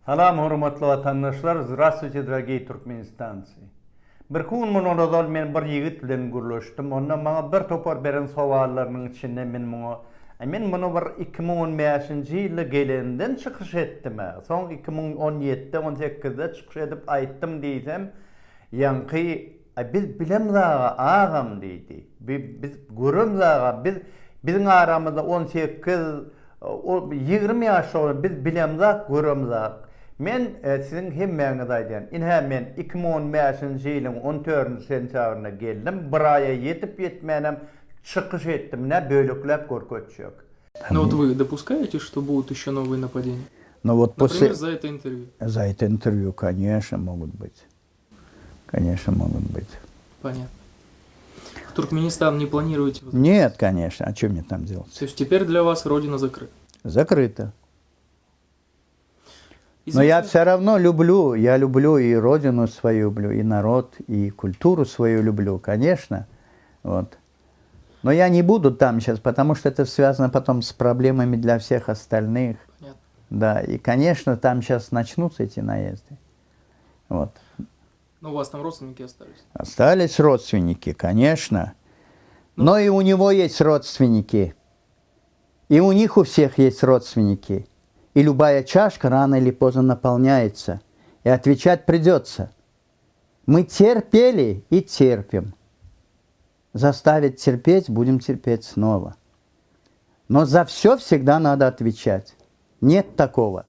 Salam hurmatly vatandaşlar, здравствуйте, dорогие turkmenistanцы. Bir kun monodol men bir yigit bilen gurlaşdym. Onda maňa bir topar beren sowallarynyň içinde men bunu bir 2015-nji ýylda gelenden çykyş etdim. Soň 2017-de 18-de çykyş edip aýtdym diýsem, ýanky biz bilem daga agam diýdi. Biz görüm daga biziň aramyzda 18 20 ýaşly biz bilem daga görüm daga. Men sizin hemmeňiz aýdýan. Inha men 2015-nji ýylyň 14 sentýabrynda geldim. Bir aýa ýetip ýetmänem çykyş etdim. Ne bölüklep görköçýök. Но вот вы допускаете, что будут еще новые нападения? Ну вот Например, за это интервью. За это интервью, конечно, могут быть. Конечно, могут быть. Понятно. В Туркменистан не планируете? Нет, конечно. А что мне там делать? То есть теперь для вас родина закрыта? Закрыто. Но я все равно люблю, я люблю и родину свою люблю, и народ, и культуру свою люблю, конечно. Вот. Но я не буду там сейчас, потому что это связано потом с проблемами для всех остальных. Понятно. Да, и, конечно, там сейчас начнутся эти наезды. Вот. Но у вас там родственники остались? Остались родственники, конечно. Но и у него есть родственники. И у них у всех есть родственники. И любая чашка рано или поздно наполняется. И отвечать придется. Мы терпели и терпим. Заставить терпеть, будем терпеть снова. Но за все всегда надо отвечать. Нет такого.